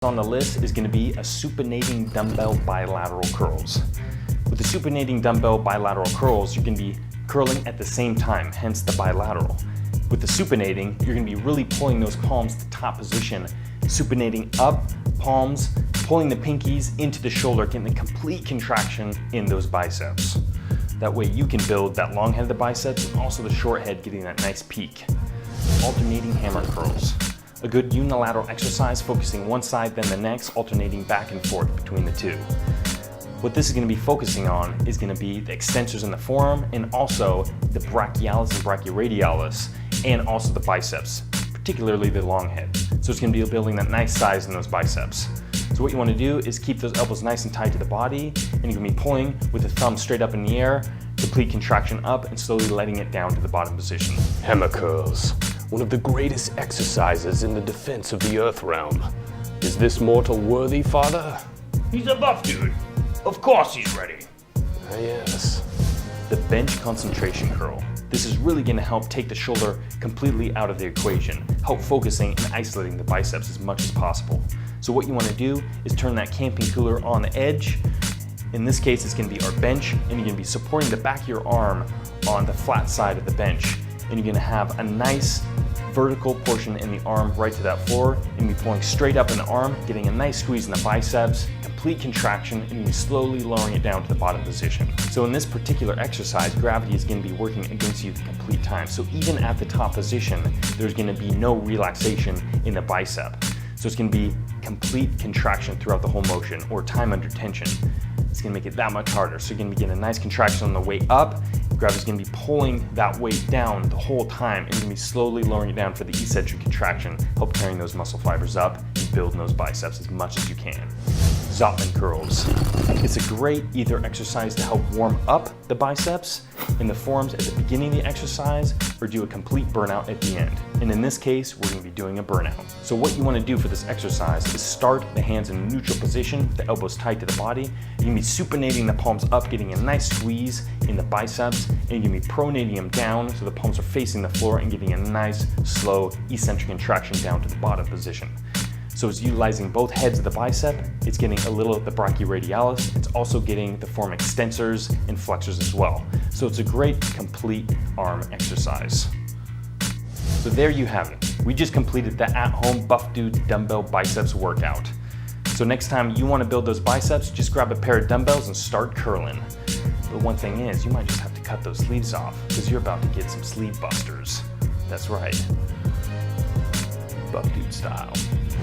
On the list is going to be a supinating dumbbell bilateral curls. With the supinating dumbbell bilateral curls, you can be curling at the same time, hence the bilateral. With the supinating, you're going to be really pulling those palms to top position, supinating up, palms, pulling the pinkies into the shoulder, getting the complete contraction in those biceps. That way you can build that long head of the biceps and also the short head, getting that nice peak. Alternating hammer curls. A good unilateral exercise, focusing one side then the next, alternating back and forth between the two. What this is going to be focusing on is going to be the extensors in the forearm and also the brachialis and brachioradialis and also the biceps, particularly the long head. So it's going to be building that nice size in those biceps. So what you want to do is keep those elbows nice and tight to the body, and you're going to be pulling with the thumb straight up in the air, complete contraction up and slowly letting it down to the bottom position. Hammer curls, one of the greatest exercises in the defense of the earth realm. Is this mortal worthy, Father? He's a buff dude. Of course he's ready. Ah, yes. The bench concentration curl. This is really going to help take the shoulder completely out of the equation, help focusing and isolating the biceps as much as possible. So what you want to do is turn that camping cooler on the edge. In this case, it's going to be our bench, and you're going to be supporting the back of your arm on the flat side of the bench. And you're going to have a nice vertical portion in the arm right to that floor, and you'll be pulling straight up in the arm, getting a nice squeeze in the biceps, complete contraction, and you'll be slowly lowering it down to the bottom position. So in this particular exercise, gravity is going to be working against you the complete time. So even at the top position, there's going to be no relaxation in the bicep. So it's going to be complete contraction throughout the whole motion, or time under tension. It's going to make it that much harder. So you're going to be getting a nice contraction on the way up. Gravity's going to be pulling that weight down the whole time, and you're going to be slowly lowering it down for the eccentric contraction, help carrying those muscle fibers up and building those biceps as much as you can. Zottman curls. It's a great either exercise to help warm up the biceps in the forearms at the beginning of the exercise, or do a complete burnout at the end. And in this case, we're going to be doing a burnout. So what you want to do for this exercise is start the hands in a neutral position, the elbows tight to the body. You're going to be supinating the palms up, getting a nice squeeze in the biceps, and you're going to be pronating them down so the palms are facing the floor and getting a nice, slow, eccentric contraction down to the bottom position. So it's utilizing both heads of the bicep, it's getting a little of the brachioradialis, it's also getting the forearm extensors and flexors as well. So it's a great complete arm exercise. So there you have it. We just completed the at-home buff dude dumbbell biceps workout. So next time you want to build those biceps, just grab a pair of dumbbells and start curling. But one thing is, you might just have to cut those sleeves off because you're about to get some sleeve busters. That's right. Buff dude style.